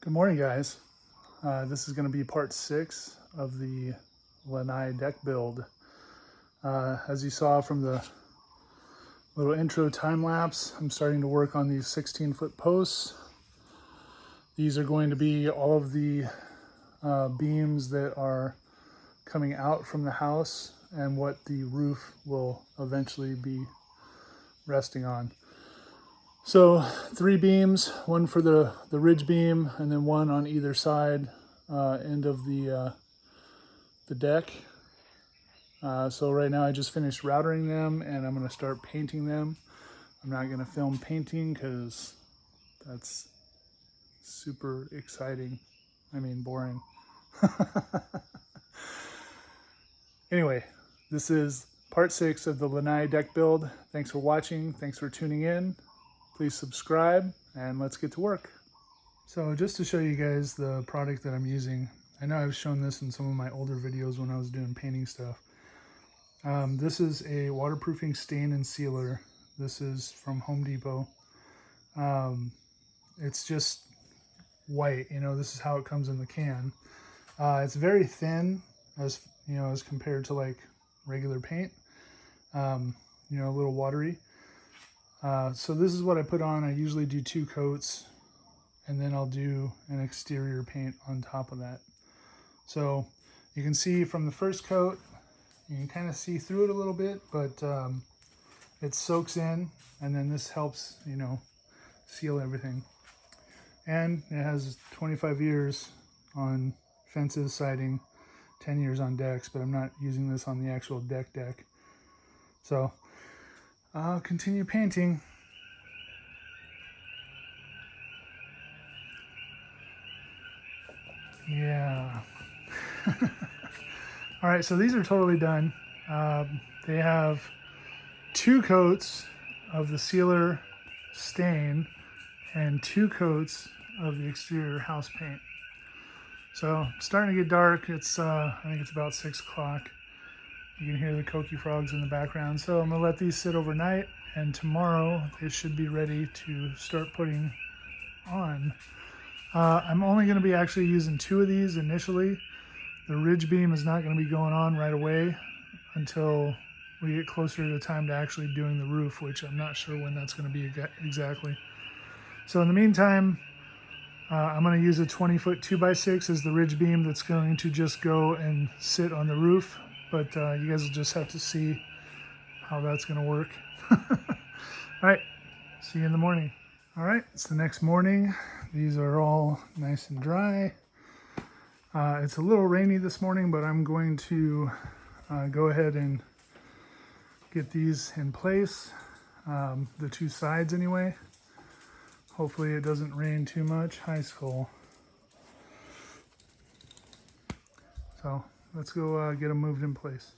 Good morning, guys. This is going to be part 6 of the Lanai deck build. As you saw from the little intro time lapse, I'm starting to work on these 16-foot posts. These are going to be all of the beams that are coming out from the house and what the roof will eventually be resting on. So 3 beams, one for the ridge beam and then one on either side end of the deck. So right now I just finished routering them and I'm going to start painting them. I'm not going to film painting because that's super exciting. I mean, boring. Anyway, this is part 6 of the Lanai deck build. Thanks for watching. Thanks for tuning in. Please subscribe and let's get to work. So just to show you guys the product that I'm using, I know I've shown this in some of my older videos when I was doing painting stuff. This is a waterproofing stain and sealer. This is from Home Depot. It's just white, you know, this is how it comes in the can. It's very thin as compared to like regular paint, a little watery. So this is what I put on. I usually do 2 coats and then I'll do an exterior paint on top of that. So you can see from the first coat, you can kind of see through it a little bit, but it soaks in and then this helps, seal everything. And it has 25 years on fences, siding, 10 years on decks, but I'm not using this on the actual deck. So I'll continue painting. Yeah. All right, so these are totally done. They have 2 coats of the sealer stain and 2 coats of the exterior house paint. So it's starting to get dark. It's I think it's about 6 o'clock. You can hear the coqui frogs in the background. So I'm gonna let these sit overnight and tomorrow they should be ready to start putting on. I'm only going to be actually using 2 of these initially. The ridge beam is not going to be going on right away until we get closer to the time to actually doing the roof, which I'm not sure when that's going to be exactly. So in the meantime, I'm going to use a 20-foot 2x6 as the ridge beam that's going to just go and sit on the roof. But you guys will just have to see how that's going to work. All right, see you in the morning. All right, it's the next morning. These are all nice and dry. It's a little rainy this morning, but I'm going to go ahead and get these in place. The 2 sides anyway. Hopefully it doesn't rain too much. Hi, Skull. So let's go get them moved in place.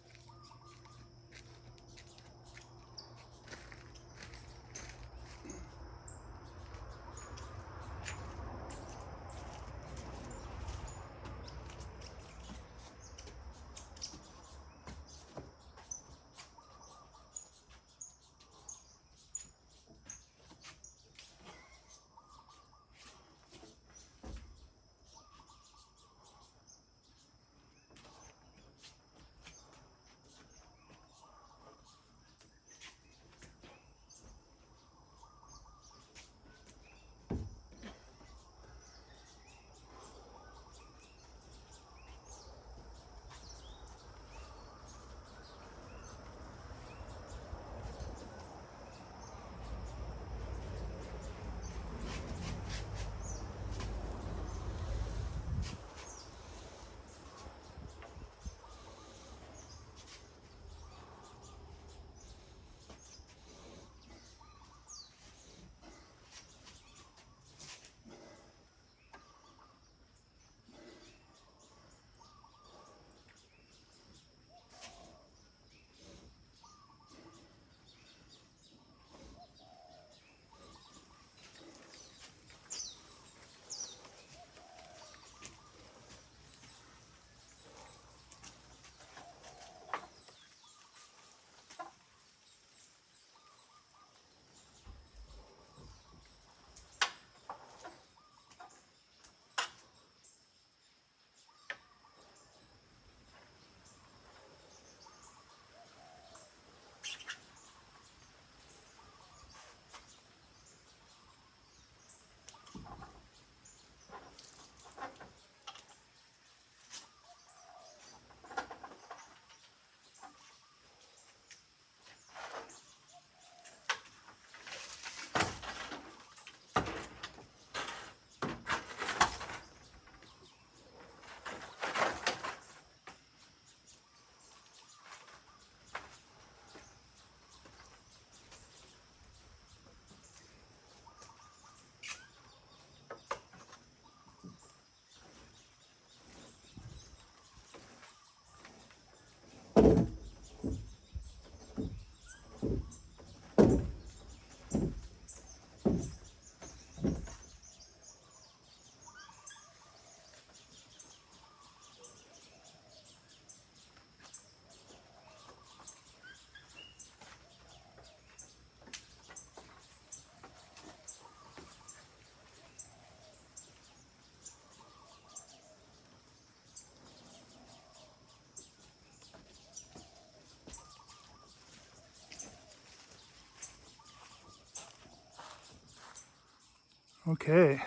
Okay,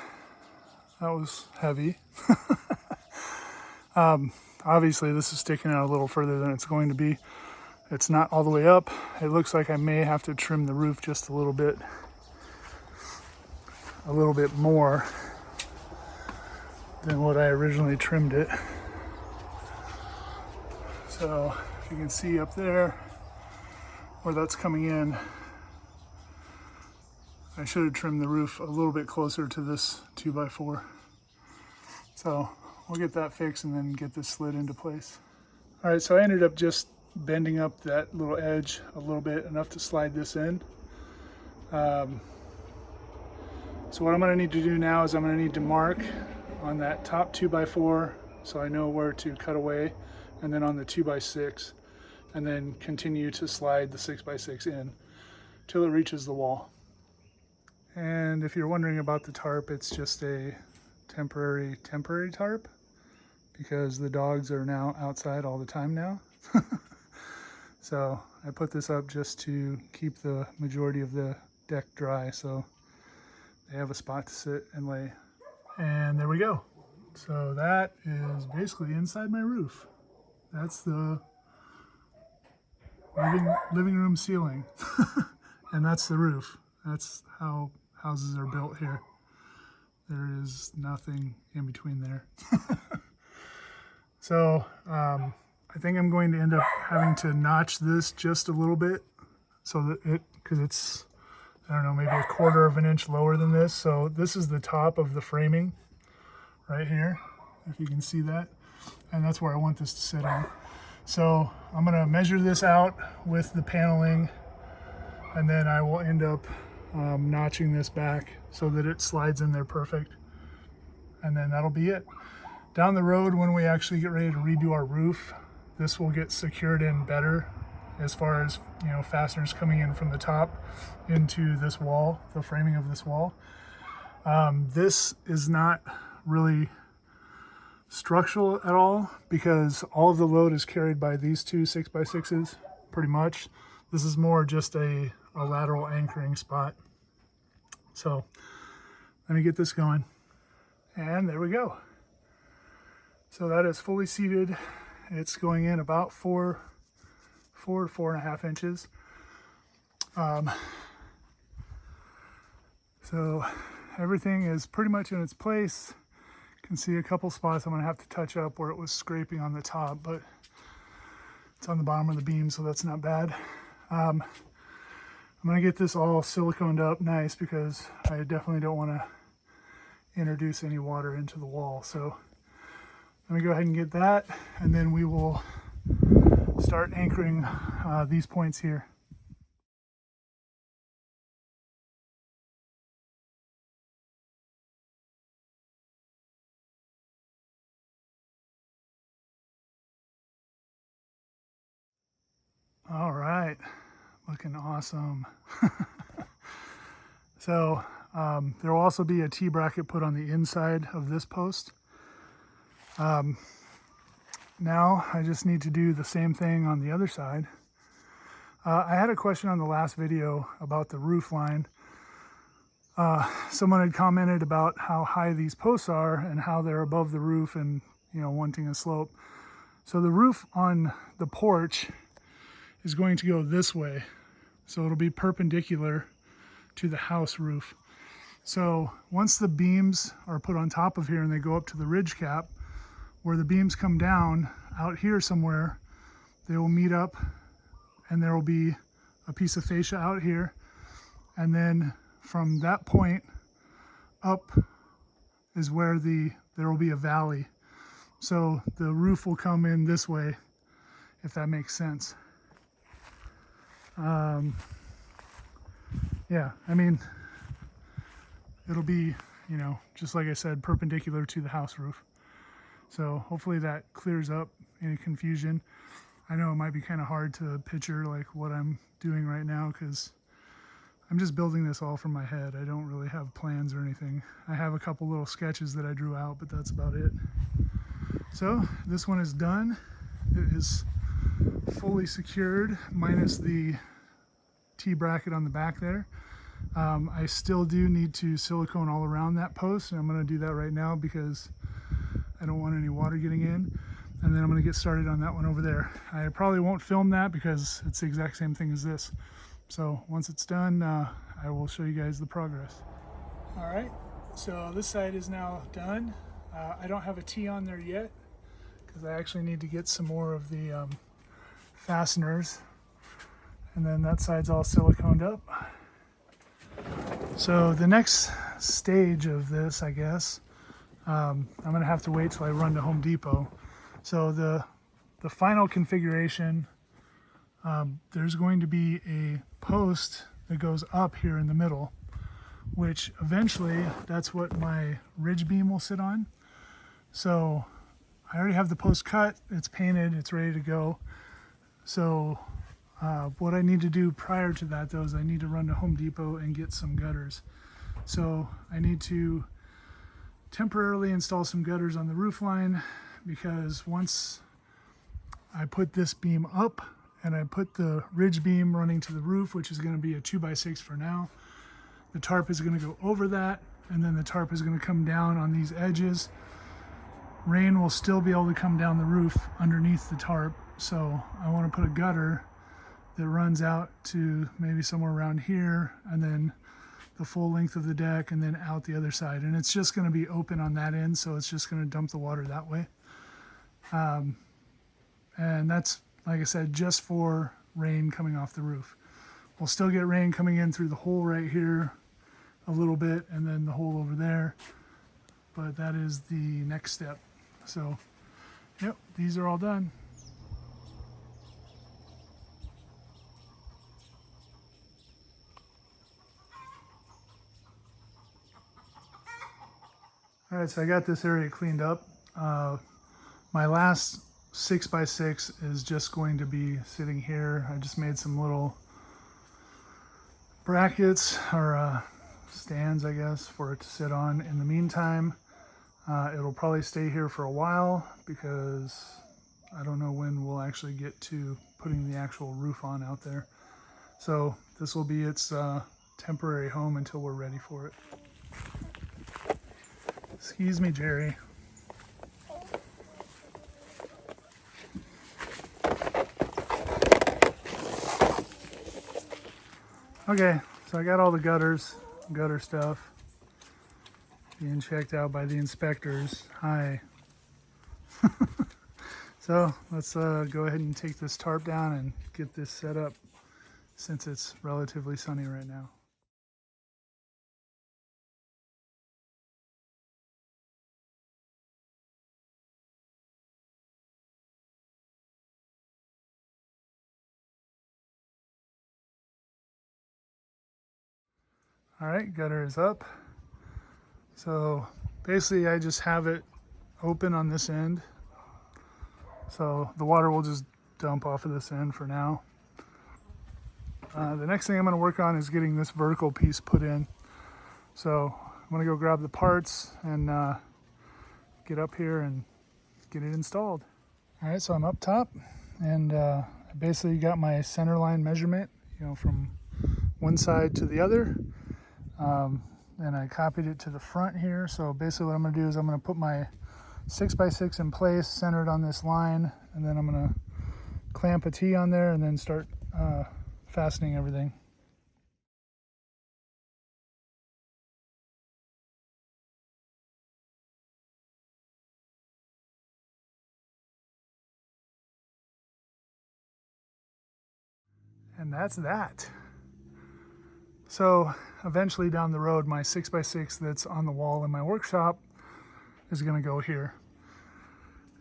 that was heavy. Obviously this is sticking out a little further than it's going to be. It's not all the way up. It looks like I may have to trim the roof just a little bit more than what I originally trimmed it. So if you can see up there where that's coming in, I should have trimmed the roof a little bit closer to this 2x4. So we'll get that fixed and then get this slid into place. All right, so I ended up just bending up that little edge a little bit, enough to slide this in. So what I'm gonna need to do now is I'm gonna need to mark on that top 2x4 so I know where to cut away, and then on the 2x6, and then continue to slide the 6x6 in till it reaches the wall. And if you're wondering about the tarp, it's just a temporary tarp because the dogs are now outside all the time now. So I put this up just to keep the majority of the deck dry so they have a spot to sit and lay. And there we go. So that is basically inside my roof. That's the living room ceiling. And that's the roof. That's how houses are built here. There is nothing in between there. So I think I'm going to end up having to notch this just a little bit so that because it's, I don't know, maybe 1/4 of an inch lower than this. So this is the top of the framing right here, if you can see that. And that's where I want this to sit on. So I'm gonna measure this out with the paneling, and then I will end up notching this back so that it slides in there perfect. And then that'll be it. Down the road, when we actually get ready to redo our roof, this will get secured in better as far as, you know, fasteners coming in from the top into this wall, the framing of this wall. This is not really structural at all because all of the load is carried by these two 6x6s pretty much. This is more just a lateral anchoring spot. So let me get this going. And there we go. So that is fully seated. It's going in about 4.5 inches. So everything is pretty much in its place. You can see a couple spots I'm gonna have to touch up where it was scraping on the top, but it's on the bottom of the beam, so that's not bad. I'm gonna get this all siliconed up nice because I definitely don't wanna introduce any water into the wall. So let me go ahead and get that, and then we will start anchoring these points here. All right, looking awesome. So there will also be a T-bracket put on the inside of this post. Now I just need to do the same thing on the other side. I had a question on the last video about the roof line. Someone had commented about how high these posts are and how they're above the roof and, you know, wanting a slope. So the roof on the porch is going to go this way. So it'll be perpendicular to the house roof. So once the beams are put on top of here and they go up to the ridge cap, where the beams come down out here somewhere, they will meet up and there will be a piece of fascia out here. And then from that point up is where there will be a valley. So the roof will come in this way, if that makes sense. Yeah, I mean, it'll be, you know, just like I said, perpendicular to the house roof. So hopefully that clears up any confusion. I know it might be kind of hard to picture like what I'm doing right now because I'm just building this all from my head. I don't really have plans or anything. I have a couple little sketches that I drew out, but that's about it. So this one is done. It is fully secured minus the T-bracket on the back there. I still do need to silicone all around that post, and I'm going to do that right now because I don't want any water getting in. And then I'm going to get started on that one over there. I probably won't film that because it's the exact same thing as this. So once it's done, I will show you guys the progress. All right, so this side is now done. I don't have a T on there yet because I actually need to get some more of the fasteners. And then that side's all siliconed up. So the next stage of this, I guess, I'm gonna have to wait till I run to Home Depot. So the final configuration, there's going to be a post that goes up here in the middle, which eventually that's what my ridge beam will sit on. So I already have the post cut, it's painted, it's ready to go. So what I need to do prior to that though is I need to run to Home Depot and get some gutters. So I need to temporarily install some gutters on the roof line, because once I put this beam up and I put the ridge beam running to the roof, which is going to be a 2x6 for now, the tarp is going to go over that, and then the tarp is going to come down on these edges. Rain will still be able to come down the roof underneath the tarp, so I want to put a gutter that runs out to maybe somewhere around here, and then the full length of the deck, and then out the other side. And it's just going to be open on that end, so it's just going to dump the water that way. And that's, like I said, just for rain coming off the roof. We'll still get rain coming in through the hole right here a little bit, and then the hole over there, but that is the next step. So, yep, these are all done. All right, so I got this area cleaned up. My last 6x6 is just going to be sitting here. I just made some little brackets or stands, I guess, for it to sit on. In the meantime, it'll probably stay here for a while because I don't know when we'll actually get to putting the actual roof on out there. So this will be its temporary home until we're ready for it. Excuse me, Jerry. Okay, so I got all the gutter stuff being checked out by the inspectors. Hi. So let's go ahead and take this tarp down and get this set up since it's relatively sunny right now. All right, gutter is up. So basically I just have it open on this end. So the water will just dump off of this end for now. The next thing I'm going to work on is getting this vertical piece put in. So I'm going to go grab the parts and get up here and get it installed. All right, so I'm up top, and I basically got my center line measurement, from one side to the other. And I copied it to the front here. So basically what I'm going to do is I'm going to put my 6x6 in place, centered on this line, and then I'm going to clamp a T on there and then start fastening everything. And that's that. So eventually down the road, my 6x6 that's on the wall in my workshop is going to go here.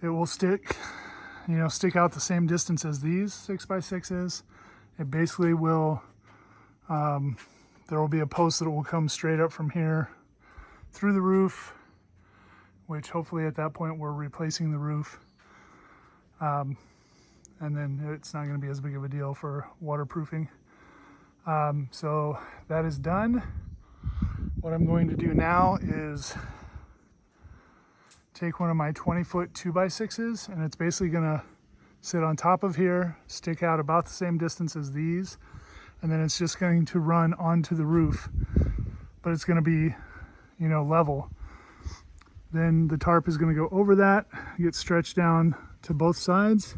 It will stick out the same distance as these 6x6s. It basically will, there will be a post that will come straight up from here through the roof, which hopefully at that point we're replacing the roof. And then it's not going to be as big of a deal for waterproofing. So that is done. What I'm going to do now is take one of my 20-foot 2x6s, and it's basically going to sit on top of here, stick out about the same distance as these, and then it's just going to run onto the roof, but it's going to be, you know, level. Then the tarp is going to go over that, get stretched down to both sides.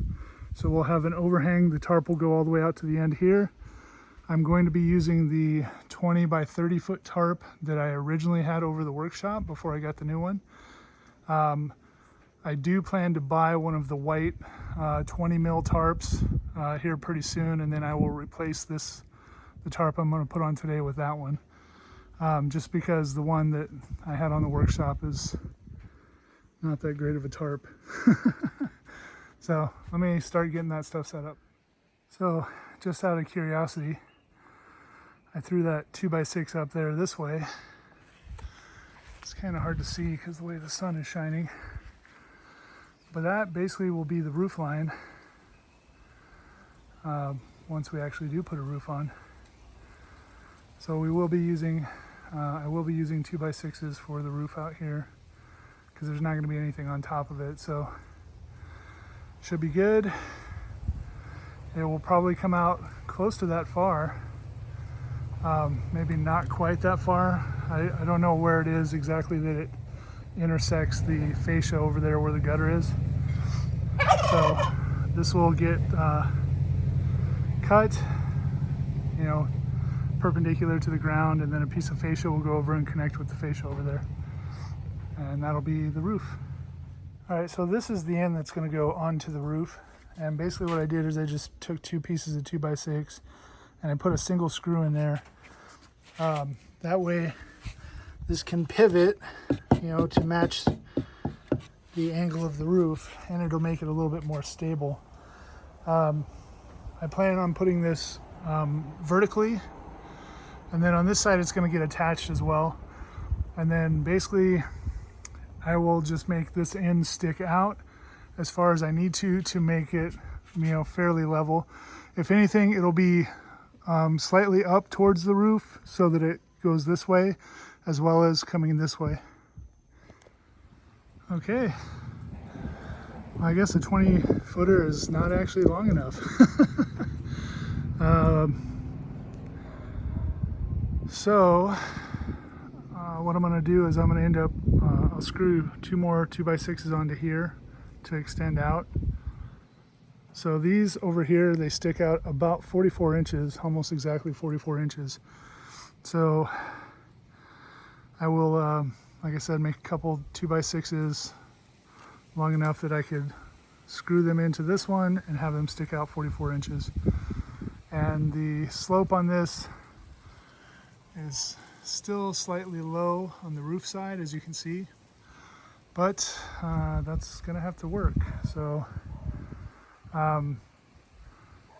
So we'll have an overhang. The tarp will go all the way out to the end here. I'm going to be using the 20 by 30 foot tarp that I originally had over the workshop before I got the new one. I do plan to buy one of the white 20 mil tarps here pretty soon, and then I will replace the tarp I'm going to put on today with that one. Just because the one that I had on the workshop is not that great of a tarp. So let me start getting that stuff set up. So just out of curiosity, I threw that 2x6 up there this way. It's kind of hard to see because the way the sun is shining. But that basically will be the roof line once we actually do put a roof on. So we will be using, I will be using 2x6s for the roof out here because there's not going to be anything on top of it. So should be good. It will probably come out close to that far. Maybe not quite that far. I don't know where it is exactly that it intersects the fascia over there where the gutter is. So this will get cut, you know, perpendicular to the ground, and then a piece of fascia will go over and connect with the fascia over there. And that'll be the roof. All right, so this is the end that's going to go onto the roof. And basically what I did is I just took 2 pieces of 2x6 and I put a single screw in there. That way this can pivot, you know, to match the angle of the roof, and it'll make it a little bit more stable. I plan on putting this vertically, and then on this side it's going to get attached as well. And then basically I will just make this end stick out as far as I need to make it, you know, fairly level. If anything, it'll be slightly up towards the roof so that it goes this way as well as coming this way. Okay, well, I guess a 20 footer is not actually long enough. So what I'm going to do is I'm going to end up, I'll screw 2 more 2x6s onto here to extend out. So these over here, they stick out about 44 inches, almost exactly 44 inches. So I will, like I said, make a couple 2x6s long enough that I could screw them into this one and have them stick out 44 inches. And the slope on this is still slightly low on the roof side, as you can see, but that's gonna have to work. So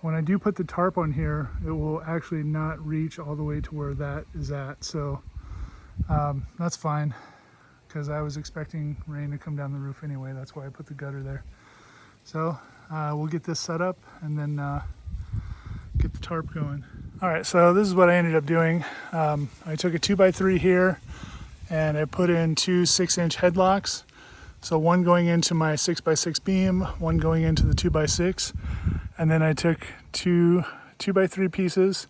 when I do put the tarp on here, it will actually not reach all the way to where that is at. So that's fine, because I was expecting rain to come down the roof anyway. That's why I put the gutter there. So we'll get this set up and then get the tarp going. All right, so this is what I ended up doing. I took a 2x3 here and I put in 2 6-inch headlocks. So one going into my 6x6 beam, one going into the 2x6. And then I took 2 2x3 pieces,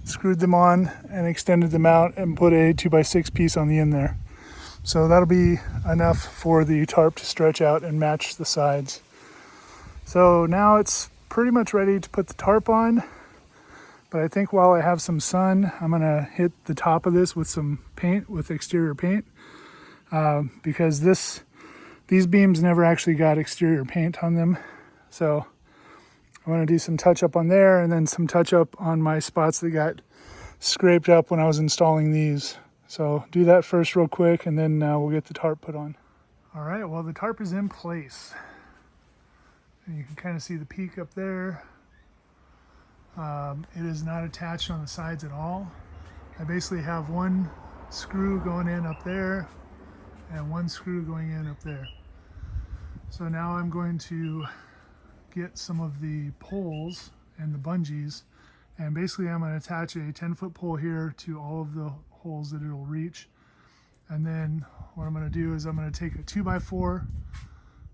screwed them on and extended them out and put a 2x6 piece on the end there. So that'll be enough for the tarp to stretch out and match the sides. So now it's pretty much ready to put the tarp on. But I think while I have some sun, I'm gonna hit the top of this with some paint, with exterior paint, because these beams never actually got exterior paint on them. So I'm gonna do some touch up on there and then some touch up on my spots that got scraped up when I was installing these. So do that first real quick and then we'll get the tarp put on. All right, well, the tarp is in place. And you can kind of see the peak up there. It is not attached on the sides at all. I basically have one screw going in up there and one screw going in up there. So now I'm going to get some of the poles and the bungees, and basically I'm going to attach a 10-foot pole here to all of the holes that it'll reach. And then what I'm going to do is I'm going to take a 2x4,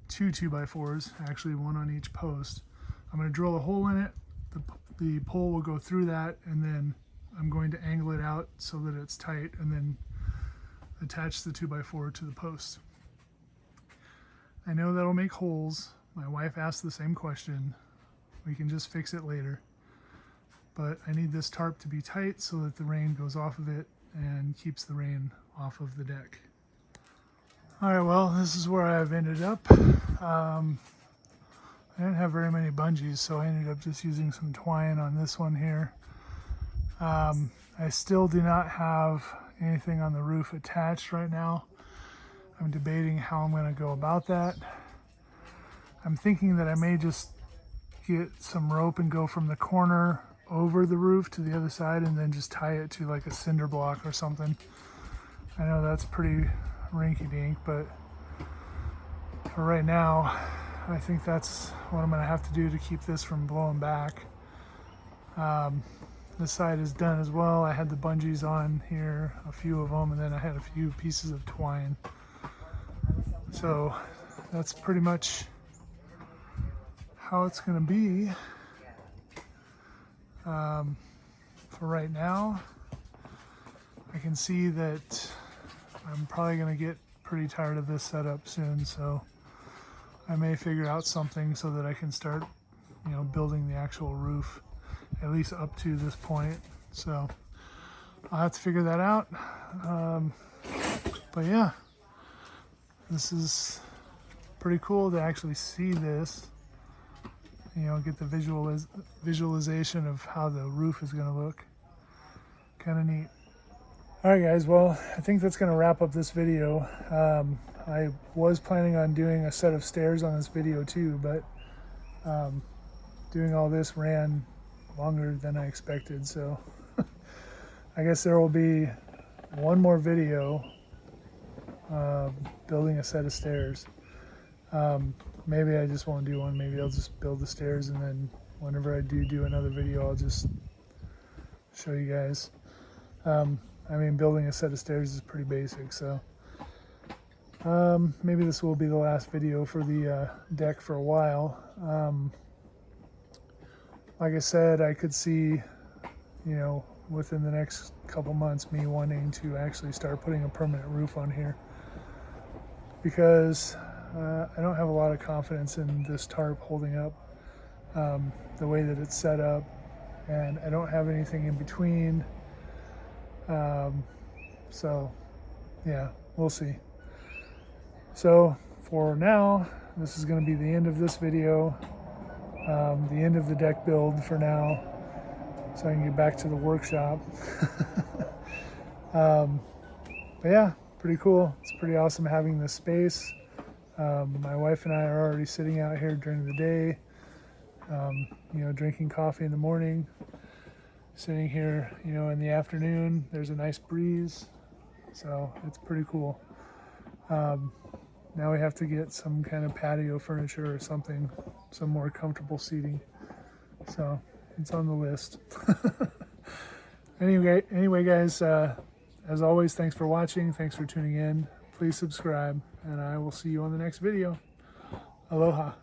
2 2x4s, actually one on each post. I'm going to drill a hole in it the pole will go through that, and then I'm going to angle it out so that it's tight, and then attach the 2x4 to the post. I know that'll make holes. My wife asked the same question. We can just fix it later. But I need this tarp to be tight so that the rain goes off of it and keeps the rain off of the deck. Alright, well, this is where I've ended up. I didn't have very many bungees, so I ended up just using some twine on this one here. I still do not have anything on the roof attached right now. I'm debating how I'm going to go about that. I'm thinking that I may just get some rope and go from the corner over the roof to the other side and then just tie it to like a cinder block or something. I know that's pretty rinky-dink, but for right now, I think that's what I'm going to have to do to keep this from blowing back. This side is done as well. I had the bungees on here, a few of them, and then I had a few pieces of twine. So that's pretty much how it's going to be for right now. I can see that I'm probably going to get pretty tired of this setup soon, so I may figure out something so that I can start, you know, building the actual roof, at least up to this point. So I'll have to figure that out. But yeah, this is pretty cool to actually see this, you know, get the visualization of how the roof is going to look. Kind of neat. Alright guys, well, I think that's going to wrap up this video. I was planning on doing a set of stairs on this video too, but doing all this ran longer than I expected, so I guess there will be one more video building a set of stairs. Maybe I just won't do one. Maybe I'll just build the stairs, and then whenever I do another video, I'll just show you guys. I mean, building a set of stairs is pretty basic, so maybe this will be the last video for the deck for a while. Like I said, I could see, you know, within the next couple months me wanting to actually start putting a permanent roof on here, because I don't have a lot of confidence in this tarp holding up the way that it's set up, and I don't have anything in between. So yeah, we'll see. So for now, this is going to be the end of this video, the end of the deck build for now, so I can get back to the workshop. But yeah, pretty cool. It's pretty awesome having this space. My wife and I are already sitting out here during the day, you know, drinking coffee in the morning, sitting here, you know, in the afternoon. There's a nice breeze, so it's pretty cool. Now we have to get some kind of patio furniture or something, some more comfortable seating. So it's on the list. Anyway, guys, as always, thanks for watching. Thanks for tuning in. Please subscribe, and I will see you on the next video. Aloha.